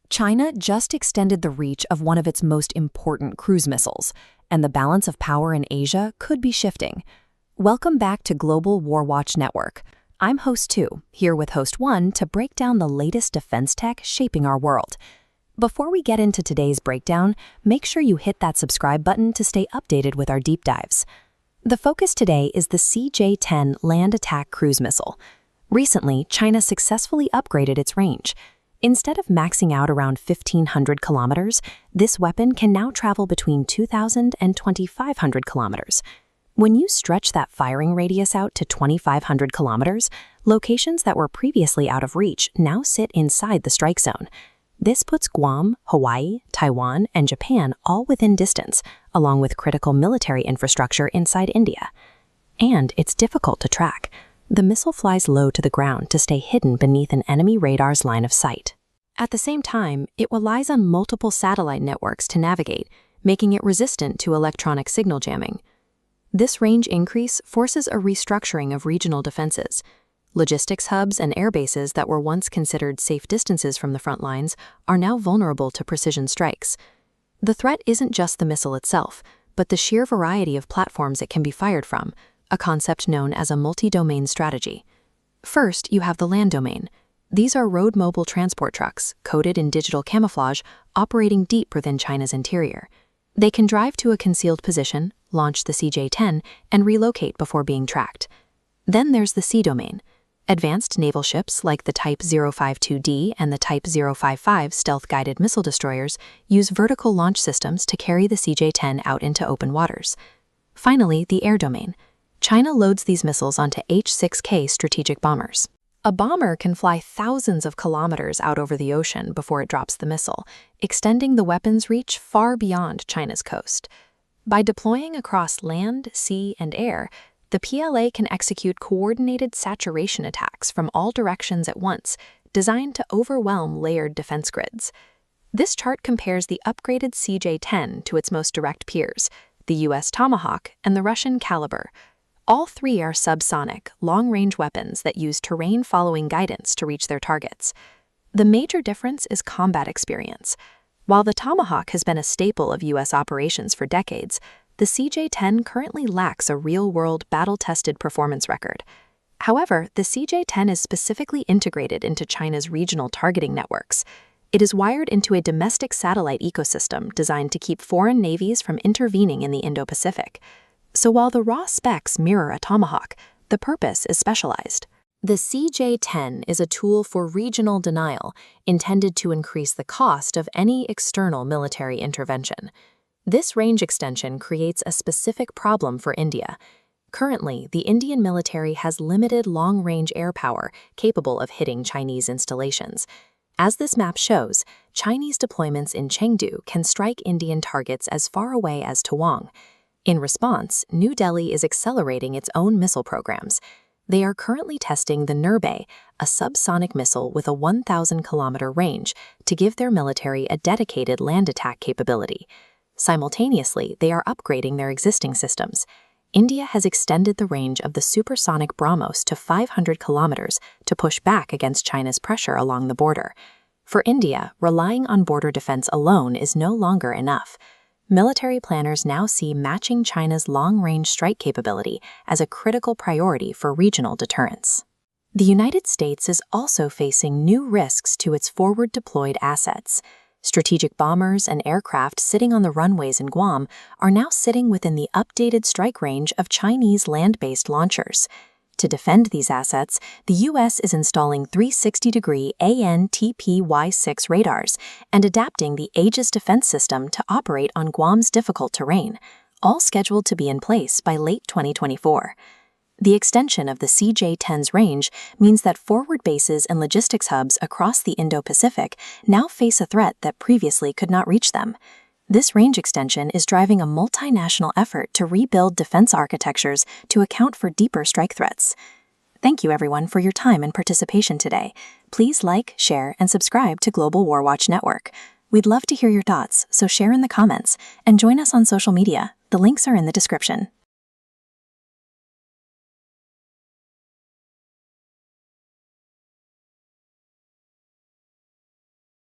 China just extended the reach of one of its most important cruise missiles, and the balance of power in Asia could be shifting. Welcome back to Global War Watch Network. I'm Host 2, here with Host 1 to break down the latest defense tech shaping our world. Before we get into today's breakdown, make sure you hit that subscribe button to stay updated with our deep dives. The focus today is the CJ-10 land attack cruise missile. Recently, China successfully upgraded its range. Instead of maxing out around 1,500 kilometers, this weapon can now travel between 2,000 and 2,500 kilometers. When you stretch that firing radius out to 2,500 kilometers, locations that were previously out of reach now sit inside the strike zone. This puts Guam, Hawaii, Taiwan, and Japan all within distance, along with critical military infrastructure inside India. And it's difficult to track. The missile flies low to the ground to stay hidden beneath an enemy radar's line of sight. At the same time, it relies on multiple satellite networks to navigate, making it resistant to electronic signal jamming. This range increase forces a restructuring of regional defenses. Logistics hubs and air bases that were once considered safe distances from the front lines are now vulnerable to precision strikes. The threat isn't just the missile itself, but the sheer variety of platforms it can be fired from, a concept known as a multi-domain strategy. First, you have the land domain. These are road mobile transport trucks, coated in digital camouflage, operating deep within China's interior. They can drive to a concealed position, launch the CJ-10, and relocate before being tracked. Then there's the sea domain. Advanced naval ships like the Type 052D and the Type 055 stealth-guided missile destroyers use vertical launch systems to carry the CJ-10 out into open waters. Finally, the air domain. China loads these missiles onto H-6K strategic bombers. A bomber can fly thousands of kilometers out over the ocean before it drops the missile, extending the weapon's reach far beyond China's coast. By deploying across land, sea, and air, the PLA can execute coordinated saturation attacks from all directions at once, designed to overwhelm layered defense grids. This chart compares the upgraded CJ-10 to its most direct peers, the US Tomahawk and the Russian Caliber. All three are subsonic, long-range weapons that use terrain-following guidance to reach their targets. The major difference is combat experience. While the Tomahawk has been a staple of US operations for decades, the CJ-10 currently lacks a real-world, battle-tested performance record. However, the CJ-10 is specifically integrated into China's regional targeting networks. It is wired into a domestic satellite ecosystem designed to keep foreign navies from intervening in the Indo-Pacific. So while the raw specs mirror a Tomahawk, the purpose is specialized. The CJ-10 is a tool for regional denial, intended to increase the cost of any external military intervention. This range extension creates a specific problem for India. Currently, the Indian military has limited long-range air power capable of hitting Chinese installations. As this map shows, Chinese deployments in Chengdu can strike Indian targets as far away as Taiwan. In response, New Delhi is accelerating its own missile programs. They are currently testing the Nirbhay, a subsonic missile with a 1,000-kilometer range, to give their military a dedicated land attack capability. Simultaneously, they are upgrading their existing systems. India has extended the range of the supersonic BrahMos to 500 kilometers to push back against China's pressure along the border. For India, relying on border defense alone is no longer enough. Military planners now see matching China's long-range strike capability as a critical priority for regional deterrence. The United States is also facing new risks to its forward-deployed assets. Strategic bombers and aircraft sitting on the runways in Guam are now sitting within the updated strike range of Chinese land-based launchers. To defend these assets, the U.S. is installing 360-degree AN/TPY-6 radars and adapting the Aegis defense system to operate on Guam's difficult terrain, all scheduled to be in place by late 2024. The extension of the CJ-10's range means that forward bases and logistics hubs across the Indo-Pacific now face a threat that previously could not reach them. This range extension is driving a multinational effort to rebuild defense architectures to account for deeper strike threats. Thank you everyone for your time and participation today. Please like, share, and subscribe to Global War Watch Network. We'd love to hear your thoughts, so share in the comments and join us on social media. The links are in the description.